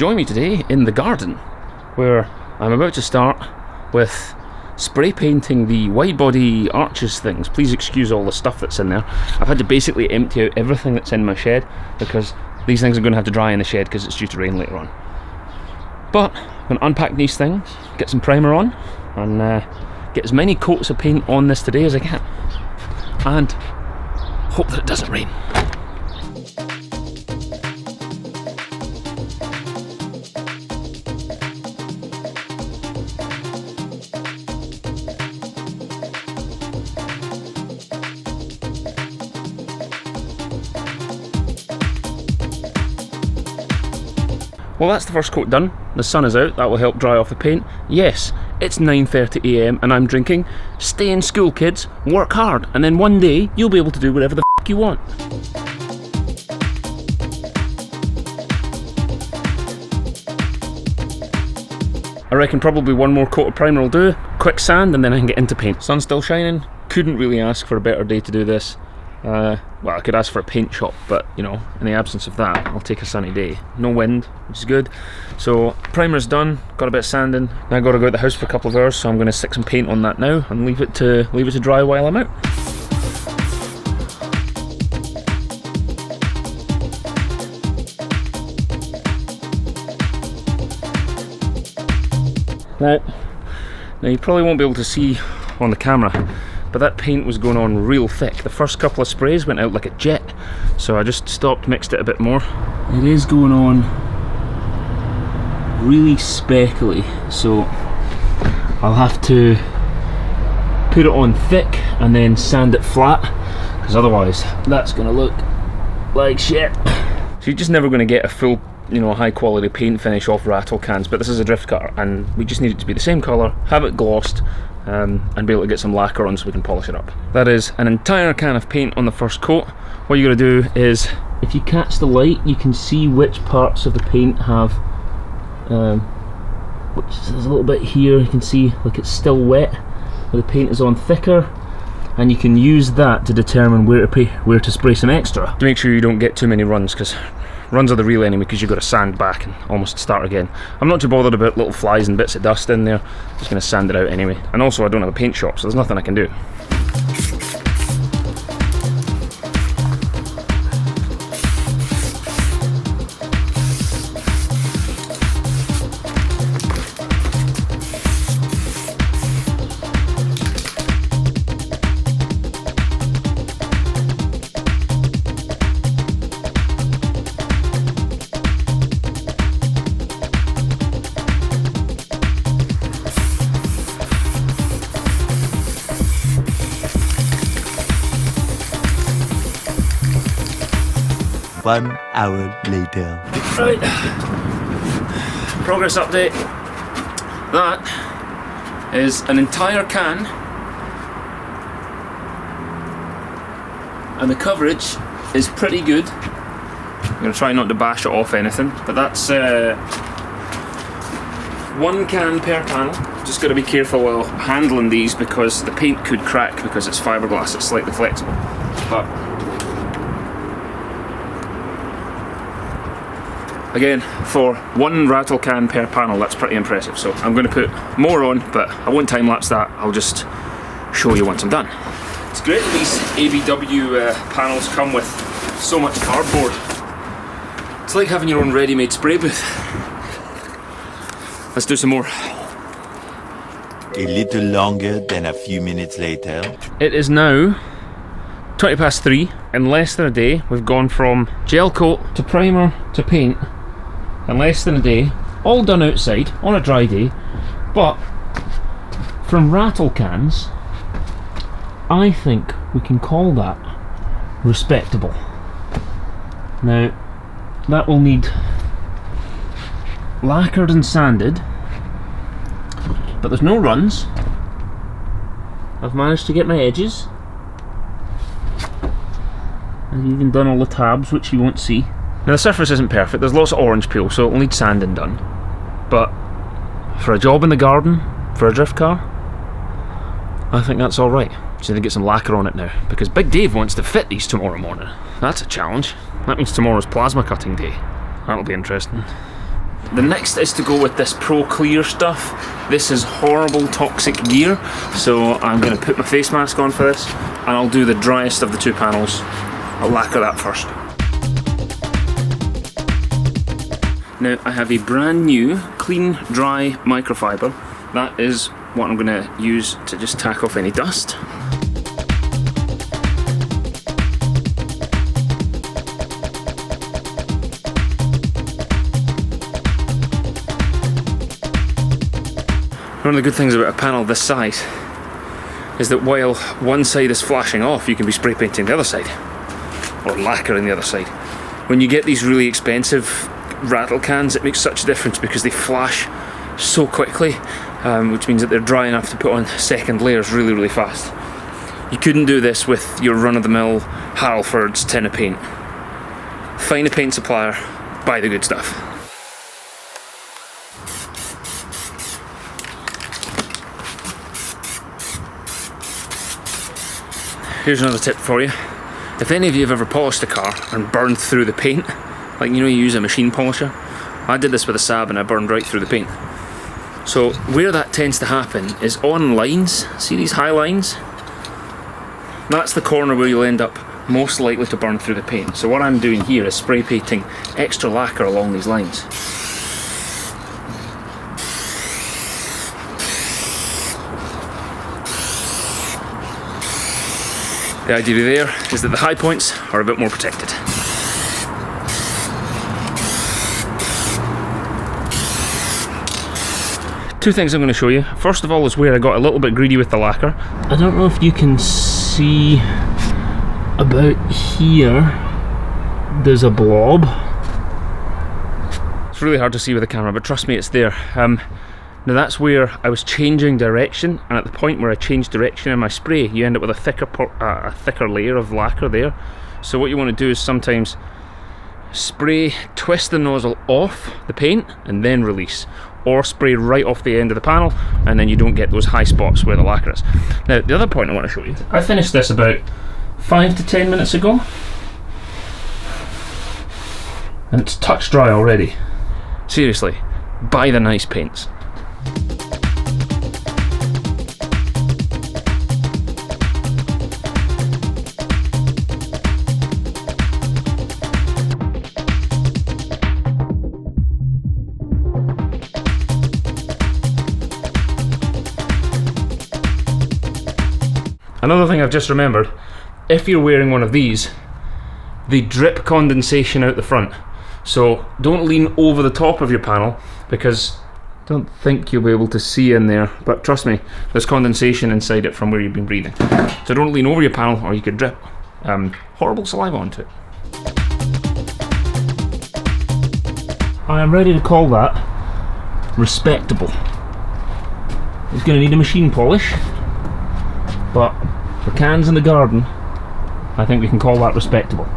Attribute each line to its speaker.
Speaker 1: join me today in the garden, where I'm about to start with spray painting the wide body arches things. Please excuse all the stuff that's in there. I've had to basically empty out everything that's in my shed because these things are going to have to dry in the shed because it's due to rain later on. But I'm going to unpack these things, get some primer on, and get as many coats of paint on this today as I can, and hope that it doesn't rain. Well, that's the first coat done. The sun is out, that will help dry off the paint. Yes, it's 9:30 AM and I'm drinking. Stay in school, kids, work hard, and then one day you'll be able to do whatever the f*** you want. I reckon probably one more coat of primer will do, quick sand, and then I can get into paint. Sun's still shining, couldn't really ask for a better day to do this. Well, I could ask for a paint shop, but you know, in the absence of that, I'll take a sunny day. No wind, which is good. So primer's done, got a bit of sanding. Now I've got to go out the house for a couple of hours, so I'm going to stick some paint on that now and leave it to dry while I'm out. Now you probably won't be able to see on the camera, but that paint was going on real thick. The first couple of sprays went out like a jet, so I just stopped, mixed it a bit more. It is going on really speckly, so I'll have to put it on thick and then sand it flat, because otherwise that's going to look like shit. So you're just never going to get a full, you know, high quality paint finish off rattle cans, but this is a drift car and we just need it to be the same colour, have it glossed, and be able to get some lacquer on so we can polish it up. That is an entire can of paint on the first coat. What you got to do is, if you catch the light, you can see which parts of the paint have, which there's a little bit here, you can see like it's still wet, where the paint is on thicker, and you can use that to determine where to spray some extra. To make sure you don't get too many runs, because runs are the real enemy, because you've got to sand back and almost start again. I'm not too bothered about little flies and bits of dust in there, just going to sand it out anyway. And also I don't have a paint shop, so there's nothing I can do.
Speaker 2: One hour later.
Speaker 1: Right, progress update. That is an entire can, and the coverage is pretty good. I'm going to try not to bash it off anything, but that's one can per panel. Just got to be careful while handling these because the paint could crack because it's fiberglass, it's slightly flexible. But again, for one rattle can per panel, that's pretty impressive. So I'm going to put more on, but I won't time lapse that. I'll just show you once I'm done. It's great that these ABW panels come with so much cardboard. It's like having your own ready-made spray booth. Let's do some more.
Speaker 2: A little longer than a few minutes later.
Speaker 1: It is now 3:20. In less than a day, we've gone from gel coat to primer to paint. In less than a day, all done outside on a dry day, but from rattle cans, I think we can call that respectable. Now, that will need lacquered and sanded, but there's no runs. I've managed to get my edges. I've even done all the tabs, which you won't see. Now the surface isn't perfect, there's lots of orange peel, so it'll need sanding done. But for a job in the garden, for a drift car, I think that's alright. Just need to get some lacquer on it now, because Big Dave wants to fit these tomorrow morning. That's a challenge. That means tomorrow's plasma cutting day. That'll be interesting. the next is to go with this Pro Clear stuff. This is horrible toxic gear, so I'm going to put my face mask on for this, and I'll do the driest of the two panels. I'll lacquer that first. Now I have a brand new, clean, dry microfiber. That is what I'm going to use to just tack off any dust. One of the good things about a panel this size is that while one side is flashing off, you can be spray painting the other side, or lacquering the other side. When you get these really expensive rattle cans, it makes such a difference because they flash so quickly, which means that they're dry enough to put on second layers really, really fast. You couldn't do this with your run-of-the-mill Halford's tin of paint. Find a paint supplier, buy the good stuff. Here's another tip for you. If any of you have ever polished a car and burned through the paint, like you use a machine polisher, I did this with a Saab and I burned right through the paint. So where that tends to happen is on lines. See these high lines? That's the corner where you'll end up most likely to burn through the paint. So what I'm doing here is spray painting extra lacquer along these lines. The idea there is that the high points are a bit more protected. Two things I'm going to show you. First of all is where I got a little bit greedy with the lacquer. I don't know if you can see about here, there's a blob. It's really hard to see with the camera, but trust me, it's there. Now that's where I was changing direction, and at the point where I changed direction in my spray, you end up with a thicker layer of lacquer there. So what you want to do is sometimes spray, twist the nozzle off the paint and then release, or spray right off the end of the panel, and then you don't get those high spots where the lacquer is. Now the other point I want to show you, I finished this about 5 to 10 minutes ago, and it's touch dry already. Seriously, buy the nice paints. Another thing I've just remembered, if you're wearing one of these, they drip condensation out the front. So don't lean over the top of your panel, because I don't think you'll be able to see in there, but trust me, there's condensation inside it from where you've been breathing. So don't lean over your panel or you could drip horrible saliva onto it. I am ready to call that respectable. It's going to need a machine polish, but for cans in the garden, I think we can call that respectable.